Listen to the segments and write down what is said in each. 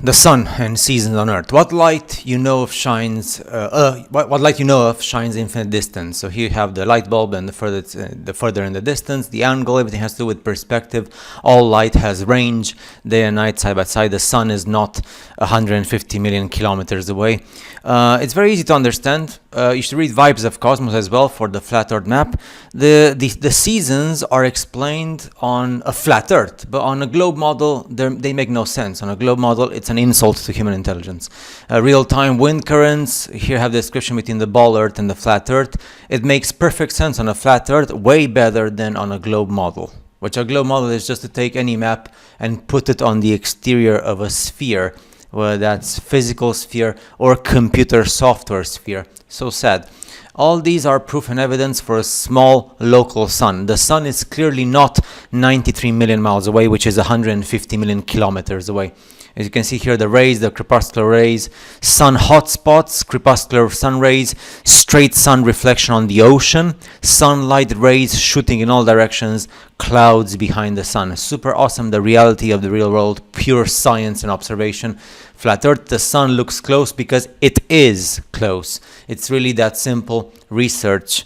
the sun and seasons on Earth. What light you know of shines? What light you know of shines infinite distance. So here you have the light bulb, and the further in the distance, the angle, everything has to do with perspective. All light has range, day and night, side by side. The sun is not 150 million kilometers away. It's very easy to understand. You should read Vibes of Cosmos as well for the flat Earth map. The seasons are explained on a flat Earth, but on a globe model, they make no sense. On a globe model, it's an insult to human intelligence. Real-time wind currents, here have the description between the ball Earth and the flat Earth. It makes perfect sense on a flat Earth, way better than on a globe model. Which a globe model is just to take any map and put it on the exterior of a sphere, whether that's physical sphere or computer software sphere. So sad. All these are proof and evidence for a small local sun. The sun is clearly not 93 million miles away, which is 150 million kilometers away. As you can see here, the rays, the crepuscular rays, sun hotspots, crepuscular sun rays, straight sun reflection on the ocean, sunlight rays shooting in all directions, clouds behind the sun. Super awesome, the reality of the real world, pure science and observation. Flat Earth, the sun looks close because it is close. It's really that simple. Research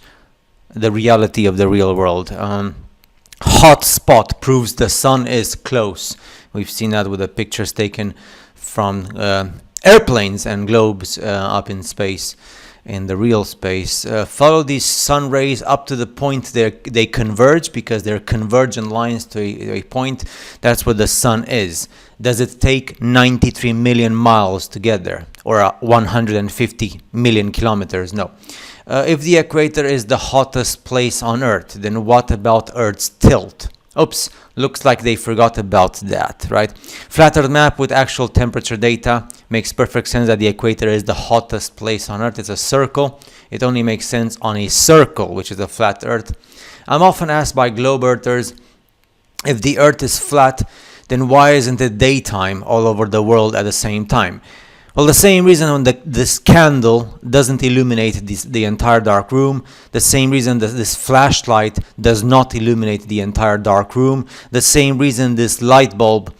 the reality of the real world. Hotspot proves the sun is close. We've seen that with the pictures taken from airplanes and globes up in space, in the real space. Follow these sun rays up to the point they converge, because they're convergent lines to a point. That's what the sun is. Does it take 93 million miles to get there, or 150 million kilometers? No. If the equator is the hottest place on Earth, then what about Earth's tilt? Oops, looks like they forgot about that, right? Flat Earth map with actual temperature data makes perfect sense that the equator is the hottest place on Earth. It's a circle. It only makes sense on a circle, which is a flat Earth. I'm often asked by globe earthers, if the Earth is flat, then why isn't it daytime all over the world at the same time? Well, the same reason when this candle doesn't illuminate the entire dark room, the same reason that this flashlight does not illuminate the entire dark room, the same reason this light bulb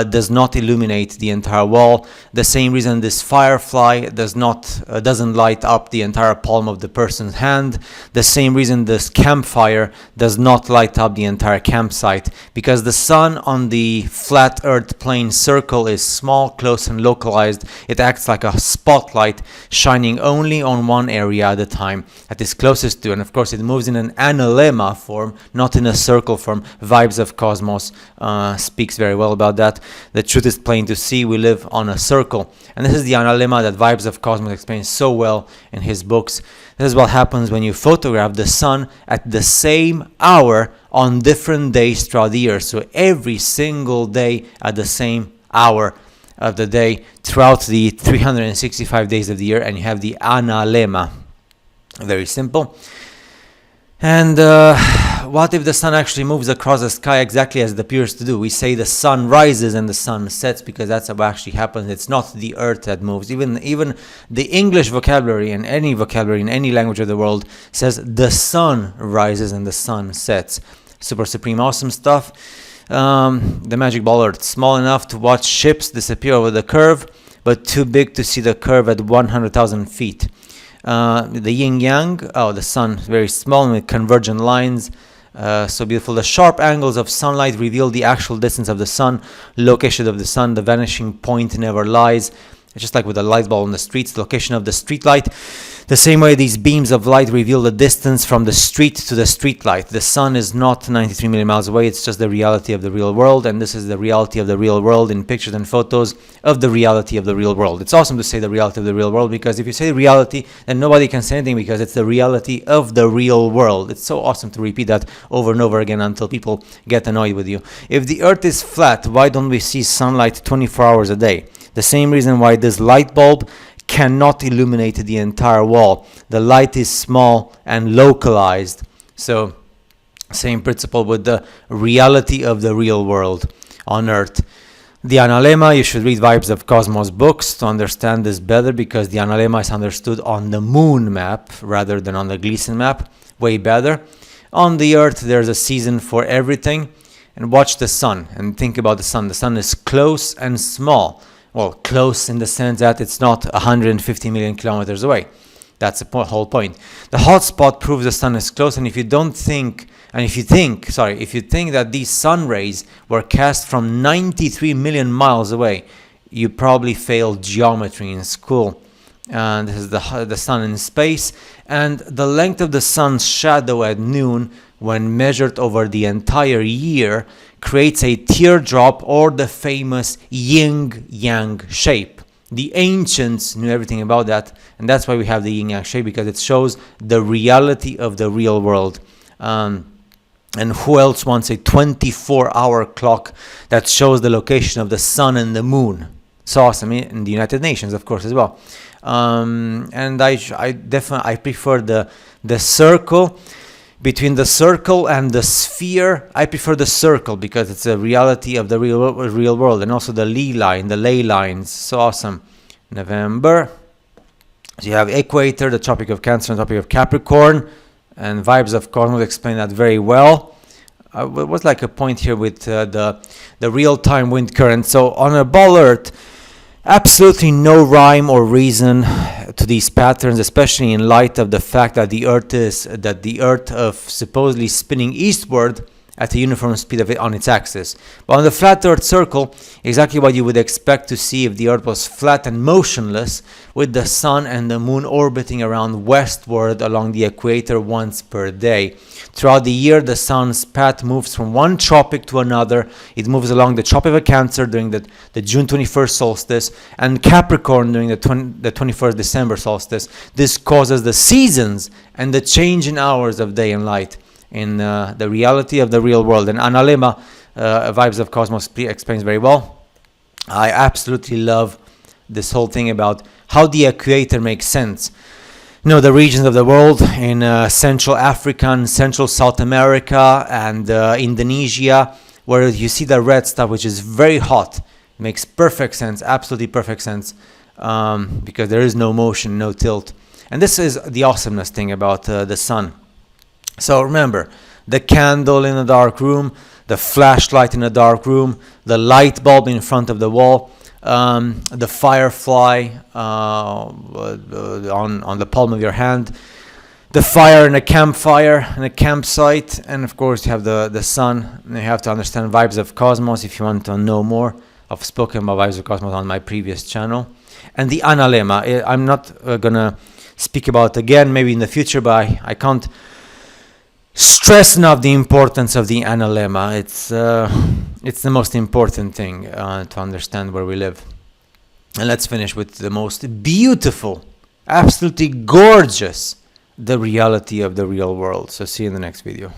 does not illuminate the entire wall, the same reason this firefly doesn't light up the entire palm of the person's hand, the same reason this campfire does not light up the entire campsite, because the sun on the flat Earth plane circle is small, close and localized. It acts like a spotlight shining only on one area at a time that is closest to, and of course it moves in an analemma form, not in a circle form. Vibes of Cosmos speaks very well about that. The truth is plain to see. We live on a circle, and this is the analemma that Vibes of Cosmos explains so well in his books. This is what happens when you photograph the sun at the same hour on different days throughout the year. So every single day at the same hour of the day throughout the 365 days of the year, and you have the analemma. Very simple. And what if the sun actually moves across the sky exactly as it appears to do? We say the sun rises and the sun sets because that's what actually happens. It's not the Earth that moves. Even the English vocabulary and any vocabulary in any language of the world says the sun rises and the sun sets. Super supreme awesome stuff. The magic ball Earth, small enough to watch ships disappear over the curve, but too big to see the curve at 100,000 feet. The yin yang, the sun, very small with convergent lines, so beautiful. The sharp angles of sunlight reveal the actual distance of the sun, location of the sun. The vanishing point never lies. It's just like with a light bulb on the streets, the location of the street light. The same way these beams of light reveal the distance from the street to the street light. The sun is not 93 million miles away. It's just the reality of the real world. And this is the reality of the real world in pictures and photos of the reality of the real world. It's awesome to say the reality of the real world, because if you say reality, then nobody can say anything, because it's the reality of the real world. It's so awesome to repeat that over and over again until people get annoyed with you. If the Earth is flat, why don't we see sunlight 24 hours a day? The same reason why this light bulb cannot illuminate the entire wall. The light is small and localized. So, same principle with the reality of the real world on Earth. The analemma, you should read Vibes of Cosmos books to understand this better, because the analemma is understood on the moon map rather than on the Gleason map. Way better. On the Earth, there's a season for everything. And watch the sun and think about the sun. The sun is close and small. well, close in the sense that it's not 150 million kilometers away. That's the whole point. The hotspot proves the sun is close, and if you think that these sun rays were cast from 93 million miles away, you probably failed geometry in school. And this is the sun in space, and the length of the sun's shadow at noon, when measured over the entire year, creates a teardrop, or the famous yin-yang shape. The ancients knew everything about that, and that's why we have the yin-yang shape, because it shows the reality of the real world. And who else wants a 24-hour clock that shows the location of the sun and the moon? So awesome, in the United Nations, of course, as well. And I prefer the circle. Between the circle and the sphere, I prefer the circle because it's a reality of the real world, and also the ley lines. So awesome. November. So you have equator, the Tropic of Cancer, and the Tropic of Capricorn, and Vibes of Cosmos explain that very well. It was like a point here with the real-time wind current. So on a ball Earth, absolutely no rhyme or reason to these patterns, especially in light of the fact that the Earth of supposedly spinning eastward at a uniform speed on its axis. But on the flat Earth circle, exactly what you would expect to see if the Earth was flat and motionless, with the sun and the moon orbiting around westward along the equator once per day. Throughout the year, the sun's path moves from one tropic to another. It moves along the Tropic of Cancer during the June 21st solstice, and Capricorn during the 21st December solstice. This causes the seasons and the change in hours of day and light in the reality of the real world. And Analema, Vibes of Cosmos, explains very well. I absolutely love this whole thing about how the equator makes sense. You know, the regions of the world in Central Africa and Central South America and Indonesia, where you see the red stuff, which is very hot. It makes perfect sense, absolutely perfect sense, because there is no motion, no tilt. And this is the awesomeness thing about the sun. So remember, the candle in a dark room, the flashlight in a dark room, the light bulb in front of the wall, the firefly on the palm of your hand, the fire in a campfire, in a campsite, and of course you have the sun. And you have to understand Vibes of Cosmos if you want to know more. I've spoken about Vibes of Cosmos on my previous channel. And the Analema, I'm not gonna speak about it again, maybe in the future, but I can't stress enough the importance of the Analema. It's the most important thing to understand where we live. And let's finish with the most beautiful, absolutely gorgeous, the reality of the real world. So see you in the next video.